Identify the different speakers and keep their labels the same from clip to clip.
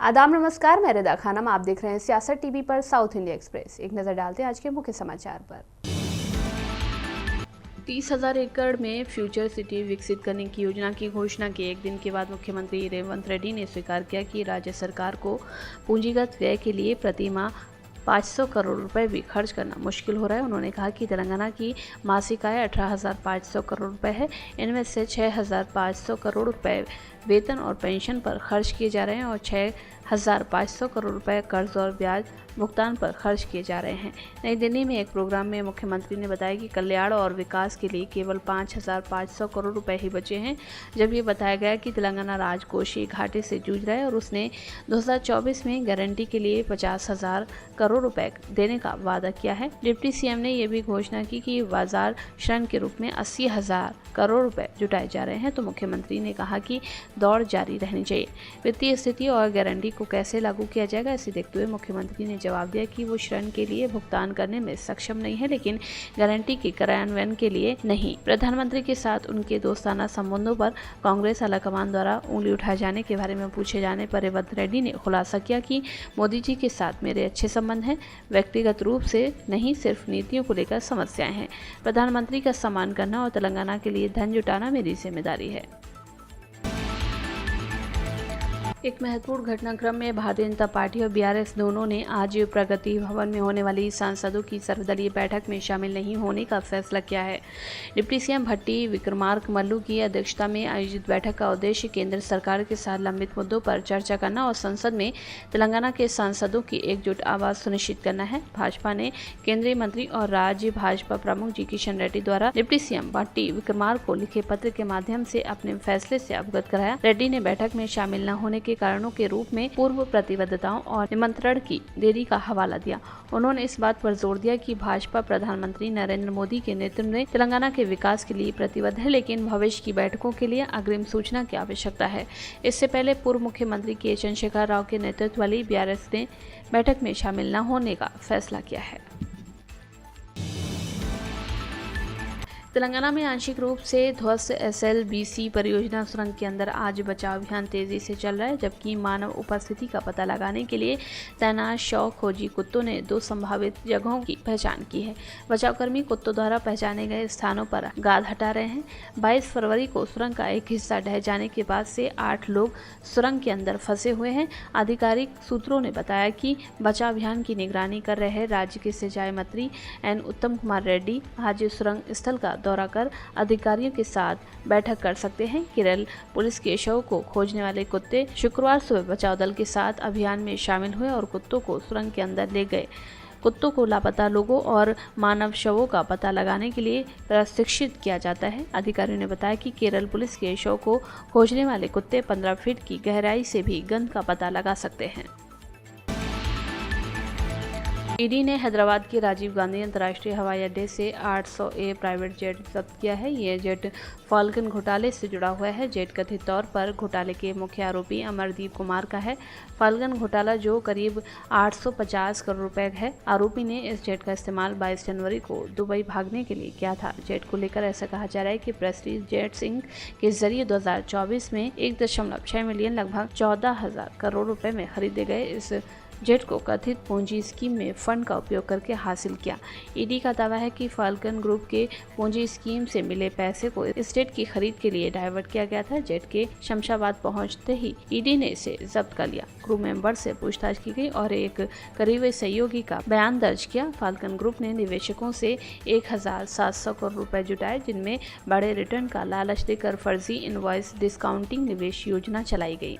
Speaker 1: आदाब नमस्कार, मैं रिदा खानम। आप देख रहे हैं सियासत टीवी पर साउथ इंडिया एक्सप्रेस। एक नज़र डालते हैं आज के मुख्य समाचार पर। 30,000 एकड़ में फ्यूचर सिटी विकसित करने की योजना की घोषणा के एक दिन के बाद मुख्यमंत्री रेवंत रेड्डी ने स्वीकार किया कि राज्य सरकार को पूंजीगत व्यय के लिए प्रति माह 500 करोड़ रुपए भी खर्च करना मुश्किल हो रहा है। उन्होंने कहा कि तेलंगाना की मासिक आय 18,500 करोड़ रुपए है। इनमें से 6,500 करोड़ रुपए वेतन और पेंशन पर खर्च किए जा रहे हैं और 6,500 करोड़ रुपए कर्ज और ब्याज भुगतान पर खर्च किए जा रहे हैं। नई दिल्ली में एक प्रोग्राम में मुख्यमंत्री ने बताया कि कल्याण और विकास के लिए केवल 5,500 करोड़ रुपए ही बचे हैं। जब ये बताया गया कि तेलंगाना राजकोषीय घाटे से जूझ रहा है और उसने 2024 में गारंटी के लिए 50,000 करोड़ रुपए देने का वादा किया है। डिप्टी सीएम ने यह भी घोषणा की कि बाजार ऋण के रूप में 80,000 करोड़ रुपए जुटाए जा रहे हैं। तो मुख्यमंत्री ने कहा कि दौड़ जारी रहनी चाहिए। वित्तीय स्थिति और गारंटी को कैसे लागू किया जाएगा, इसे देखते हुए मुख्यमंत्री ने जवाब दिया कि वो ऋण के लिए भुगतान करने में सक्षम नहीं है, लेकिन गारंटी के कार्यान्वयन के लिए नहीं। प्रधानमंत्री के साथ उनके दोस्ताना संबंधों पर कांग्रेस आलाकमान द्वारा उंगली उठाए जाने के बारे में पूछे जाने पर रेवंत रेड्डी ने खुलासा किया कि मोदी जी के साथ मेरे अच्छे संबंध हैं, व्यक्तिगत रूप से नहीं, सिर्फ नीतियों को लेकर समस्याएं हैं। प्रधानमंत्री का सम्मान करना और तेलंगाना के लिए धन जुटाना मेरी जिम्मेदारी है। एक महत्वपूर्ण घटनाक्रम में भारतीय जनता पार्टी और बीआरएस दोनों ने आज प्रगति भवन में होने वाली सांसदों की सर्वदलीय बैठक में शामिल नहीं होने का फैसला किया है। डिप्टी सीएम भट्टी विक्रमार्क मल्लू की अध्यक्षता में आयोजित बैठक का उद्देश्य केंद्र सरकार के साथ लंबित मुद्दों पर चर्चा करना और संसद में तेलंगाना के सांसदों की एकजुट आवाज सुनिश्चित करना है। भाजपा ने केंद्रीय मंत्री और राज्य भाजपा प्रमुख जी किशन रेड्डी द्वारा डिप्टी सीएम भट्टी विक्रमार्क को लिखे पत्र के माध्यम से अपने फैसले से अवगत कराया। रेड्डी ने बैठक में शामिल न होने के कारणों के रूप में पूर्व प्रतिबद्धताओं और निमंत्रण की देरी का हवाला दिया। उन्होंने इस बात पर जोर दिया कि भाजपा प्रधानमंत्री नरेंद्र मोदी के नेतृत्व में तेलंगाना के विकास के लिए प्रतिबद्ध है, लेकिन भविष्य की बैठकों के लिए अग्रिम सूचना की आवश्यकता है। इससे पहले पूर्व मुख्यमंत्री के चंद्रशेखर राव के नेतृत्व वाली बीआरएस ने बैठक में शामिल न होने का फैसला किया है। तेलंगाना में आंशिक रूप से ध्वस्त एसएलबीसी परियोजना सुरंग के अंदर आज बचाव अभियान तेजी से चल रहा है, जबकि मानव उपस्थिति का पता लगाने के लिए तैनात 100 खोजी कुत्तों ने 2 संभावित जगहों की पहचान की है। बचावकर्मी कुत्तों द्वारा पहचाने गए स्थानों पर गाद हटा रहे हैं। 22 फरवरी को सुरंग का एक हिस्सा ढह जाने के बाद से 8 लोग सुरंग के अंदर फंसे हुए हैं। आधिकारिक सूत्रों ने बताया कि बचाव अभियान की निगरानी कर रहे राज्य के सिंचाई मंत्री एन उत्तम कुमार रेड्डी आज सुरंग स्थल का दौरा कर अधिकारियों के साथ बैठक कर सकते हैं। केरल पुलिस के शव को खोजने वाले कुत्ते शुक्रवार सुबह बचाव दल के साथ अभियान में शामिल हुए और कुत्तों को सुरंग के अंदर ले गए। कुत्तों को लापता लोगों और मानव शवों का पता लगाने के लिए प्रशिक्षित किया जाता है। अधिकारियों ने बताया कि केरल पुलिस के शव को खोजने वाले कुत्ते 15 फीट की गहराई से भी गंध का पता लगा सकते हैं। ईडी ने हैदराबाद के राजीव गांधी अंतर्राष्ट्रीय हवाई अड्डे से 800A प्राइवेट जेट जब्त किया है। यह जेट फाल्कन घोटाले से जुड़ा हुआ है। जेट कथित तौर पर घोटाले के मुख्य आरोपी अमरदीप कुमार का है। फाल्कन घोटाला जो करीब 850 करोड़ रुपए है। आरोपी ने इस जेट का इस्तेमाल 22 जनवरी को दुबई भागने के लिए किया था। जेट को लेकर ऐसा कहा जा रहा है कि प्रेस्टीज जेट्स इंक के जरिए 2024 में 1.6 मिलियन लगभग 14,000 करोड़ रुपए में खरीदे गए इस जेट को कथित पूंजी स्कीम में फंड का उपयोग करके हासिल किया। ईडी का दावा है कि फाल्कन ग्रुप के पूंजी स्कीम से मिले पैसे को इस जेट की खरीद के लिए डाइवर्ट किया गया था। जेट के शमशाबाद पहुंचते ही ईडी ने इसे जब्त कर लिया। क्रू मेंबर से पूछताछ की गई और एक करीबी सहयोगी का बयान दर्ज किया। फाल्कन ग्रुप ने निवेशकों से 1,700 करोड़ रुपए जुटाए, जिनमें बड़े रिटर्न का लालच देकर फर्जी इनवॉइस डिस्काउंटिंग निवेश योजना चलाई गई।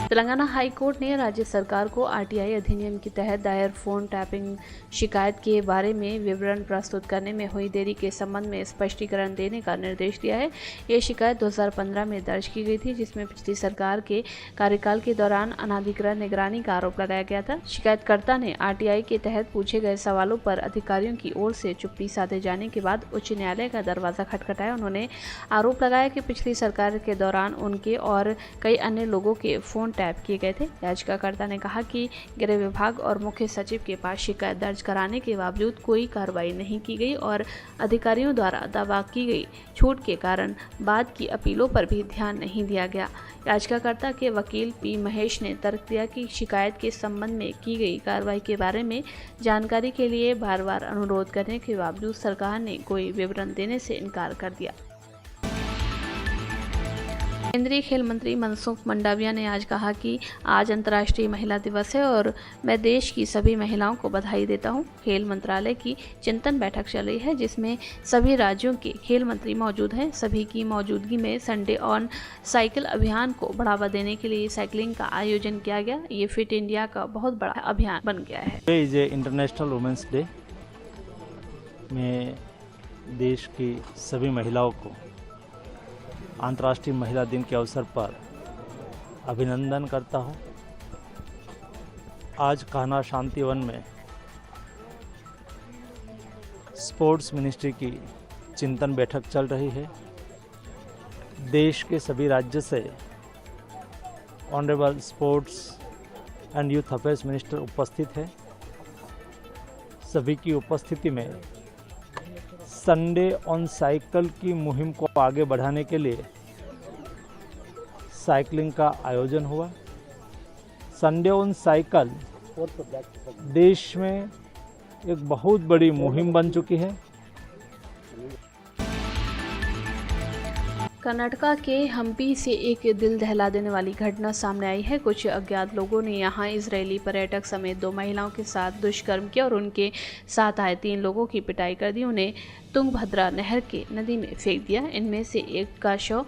Speaker 1: तेलंगाना हाई कोर्ट ने राज्य सरकार को आरटीआई अधिनियम के तहत दायर फोन टैपिंग शिकायत के बारे में विवरण प्रस्तुत करने में हुई देरी के संबंध में स्पष्टीकरण देने का निर्देश दिया है। ये शिकायत 2015 में दर्ज की गई थी, जिसमें पिछली सरकार के कार्यकाल के दौरान अनाधिकृत निगरानी का आरोप लगाया गया था। शिकायतकर्ता ने आरटीआई के तहत पूछे गए सवालों पर अधिकारियों की ओर से चुप्पी साधे जाने के बाद उच्च न्यायालय का दरवाजा खटखटाया। उन्होंने आरोप लगाया कि पिछली सरकार के दौरान उनके और कई अन्य लोगों के फोन टैप किए गए थे। याचिकाकर्ता ने कहा कि गृह विभाग और मुख्य सचिव के पास शिकायत दर्ज कराने के बावजूद कोई कार्रवाई नहीं की गई और अधिकारियों द्वारा दावा की गई छूट के कारण बाद की अपीलों पर भी ध्यान नहीं दिया गया। याचिकाकर्ता के वकील पी महेश ने तर्क दिया कि शिकायत के संबंध में की गई कार्रवाई के बारे में जानकारी के लिए बार बार अनुरोध करने के बावजूद सरकार ने कोई विवरण देने से इनकार कर दिया। केंद्रीय खेल मंत्री मनसुख मंडाविया ने आज कहा कि आज अंतर्राष्ट्रीय महिला दिवस है और मैं देश की सभी महिलाओं को बधाई देता हूं। खेल मंत्रालय की चिंतन बैठक चल रही है जिसमें सभी राज्यों के खेल मंत्री मौजूद हैं। सभी की मौजूदगी में संडे ऑन साइकिल अभियान को बढ़ावा देने के लिए साइकिलिंग का आयोजन किया गया। ये फिट इंडिया का बहुत बड़ा अभियान बन गया है।
Speaker 2: इज इंटरनेशनल वुमेन्स डे में देश की सभी महिलाओं को अंतर्राष्ट्रीय महिला दिन के अवसर पर अभिनंदन करता हूं। आज कान्हा शांति वन में स्पोर्ट्स मिनिस्ट्री की चिंतन बैठक चल रही है। देश के सभी राज्य से honourable sports and youth affairs minister उपस्थित है। सभी की उपस्थिति में संडे ऑन साइकिल की मुहिम को आगे बढ़ाने के लिए साइकिलिंग का आयोजन हुआ। संडे ऑन साइकिल देश में एक बहुत बड़ी मुहिम बन चुकी है।
Speaker 1: कर्नाटका के हम्पी से एक दिल दहला देने वाली घटना सामने आई है। कुछ अज्ञात लोगों ने यहां इजरायली पर्यटक समेत 2 महिलाओं के साथ दुष्कर्म किया और उनके साथ आए 3 लोगों की पिटाई कर दी। उन्हें तुंगभद्रा नहर के नदी में फेंक दिया। इनमें से एक का शव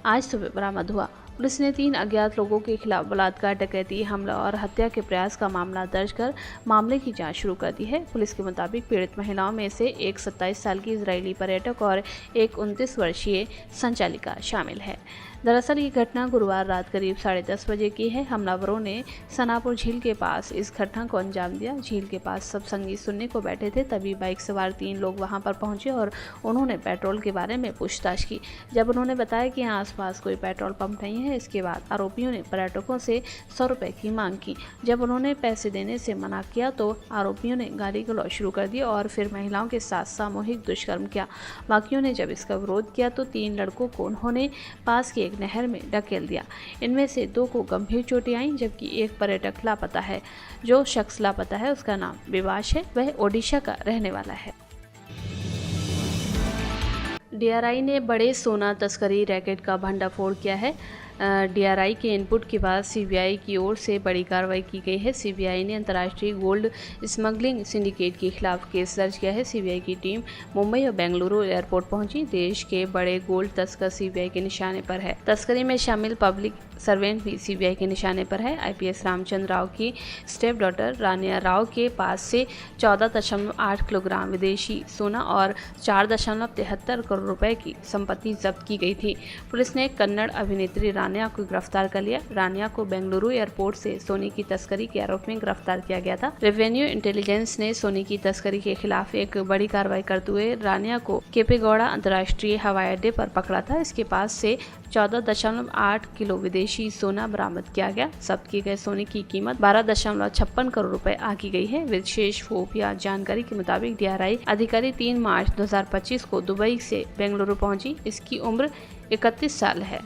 Speaker 1: आज सुबह बरामद हुआ। पुलिस ने 3 अज्ञात लोगों के खिलाफ बलात्कार, डकैती, हमला और हत्या के प्रयास का मामला दर्ज कर मामले की जांच शुरू कर दी है। पुलिस के मुताबिक पीड़ित महिलाओं में से एक 27 साल की इजरायली पर्यटक और एक 29 वर्षीय संचालिका शामिल है। दरअसल ये घटना गुरुवार रात करीब 10:30 बजे की है। हमलावरों ने सनापुर झील के पास इस घटना को अंजाम दिया। झील के पास सब संगीत सुनने को बैठे थे, तभी बाइक सवार 3 लोग वहां पर पहुंचे और उन्होंने पेट्रोल के बारे में पूछताछ की। जब उन्होंने बताया कि यहाँ आसपास कोई पेट्रोल पंप नहीं है, इसके बाद आरोपियों ने पर्यटकों से 100 रुपये की मांग की। जब उन्होंने पैसे देने से मना किया तो आरोपियों ने गाली गलौज शुरू कर दी और फिर महिलाओं के साथ सामूहिक दुष्कर्म किया। बाकियों ने जब इसका विरोध किया तो 3 लड़कों को उन्होंने पास की एक नहर में ढकेल दिया। इनमें से 2 को गंभीर चोटें आईं, जबकि एक पर्यटक लापता है। जो शख्स लापता है उसका नाम विवाश है, वह ओडिशा का रहने वाला है। डीआरआई ने बड़े सोना तस्करी रैकेट का भंडाफोड़ किया है। डीआरआई के इनपुट के बाद सीबीआई की ओर से बड़ी कार्रवाई की गई है। सीबीआई ने अंतर्राष्ट्रीय गोल्ड स्मगलिंग सिंडिकेट के खिलाफ केस दर्ज किया है। सीबीआई की टीम मुंबई और बेंगलुरु एयरपोर्ट पहुंची। देश के बड़े गोल्ड तस्कर सीबीआई के निशाने पर है। तस्करी में शामिल पब्लिक सर्वेंट भी सीबीआई के निशाने पर है। आईपीएस रामचंद्र राव की स्टेप डॉटर रानिया राव के पास से 14.8 किलोग्राम विदेशी सोना और 4.73 करोड़ रुपए की संपत्ति जब्त की गई थी। पुलिस ने कन्नड़ अभिनेत्री रानिया को गिरफ्तार कर लिया। रानिया को बेंगलुरु एयरपोर्ट से सोने की तस्करी के आरोप में गिरफ्तार किया गया था। रेवेन्यू इंटेलिजेंस ने सोने की तस्करी के खिलाफ एक बड़ी कार्रवाई करते हुए रानिया को केपेगौड़ा अंतर्राष्ट्रीय हवाई अड्डे पर पकड़ा था। इसके पास से 14.8 किलो विदेशी सोना बरामद किया गया। जब्त किए गए सोने की कीमत 12.56 करोड़ रुपए आंकी गई है। विशेष खुफिया जानकारी के मुताबिक डीआरआई अधिकारी 3 मार्च 2025 को दुबई से बेंगलुरु पहुंची। इसकी उम्र 31 साल है।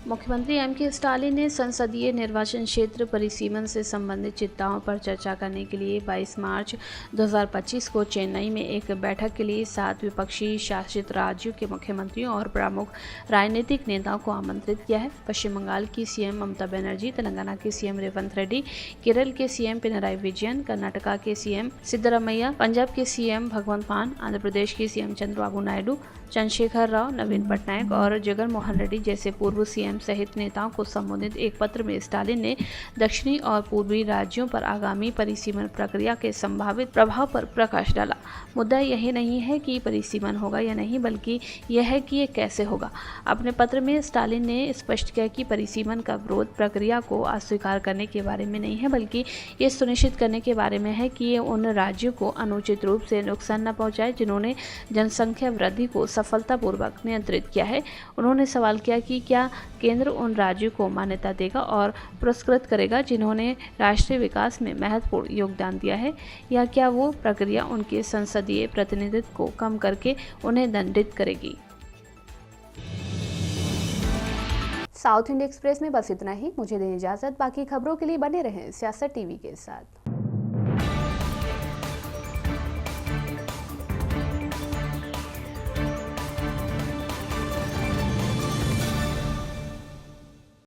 Speaker 1: मुख्यमंत्री एम.के. स्टालिन ने संसदीय निर्वाचन क्षेत्र परिसीमन से संबंधित चिंताओं पर चर्चा करने के लिए 22 मार्च 2025 को चेन्नई में एक बैठक के लिए 7 विपक्षी शासित राज्यों के मुख्यमंत्रियों और प्रमुख राजनीतिक नेताओं को आमंत्रित किया है। पश्चिम बंगाल की सीएम ममता बनर्जी, तेलंगाना के सीएम रेवंत रेड्डी, केरल के सीएम पिनराई विजयन, कर्नाटका के सीएम सिद्धरामैया, पंजाब के सीएम भगवंत मान, आंध्र प्रदेश के सीएम चंद्रबाबू नायडू, चंद्रशेखर राव, नवीन पटनायक और जगन मोहन रेड्डी जैसे पूर्व सीएम सहित नेताओं को संबोधित एक पत्र में स्टालिन ने दक्षिणी और पूर्वी राज्यों पर आगामी परिसीमन प्रक्रिया के संभावित प्रभाव पर प्रकाश डाला। मुद्दा यही नहीं है कि परिसीमन होगा या नहीं, बल्कि यह है कि ये कैसे होगा। अपने पत्र में स्टालिन ने स्पष्ट किया कि परिसीमन का विरोध प्रक्रिया को अस्वीकार करने के बारे में नहीं है, बल्कि ये सुनिश्चित करने के बारे में है कि ये उन राज्यों को अनुचित रूप से नुकसान न पहुंचाए जिन्होंने जनसंख्या वृद्धि को सफलतापूर्वक नियंत्रित किया है। उन्होंने सवाल किया कि क्या केंद्र उन राज्यों को मान्यता देगा और पुरस्कृत करेगा जिन्होंने राष्ट्रीय विकास में महत्वपूर्ण योगदान दिया है, या क्या वो प्रक्रिया उनके संसदीय प्रतिनिधित्व को कम करके उन्हें दंडित करेगी? साउथ इंडिया एक्सप्रेस में बस इतना ही। मुझे दें इजाजत। बाकी खबरों के लिए बने रहें सियासत टीवी के साथ।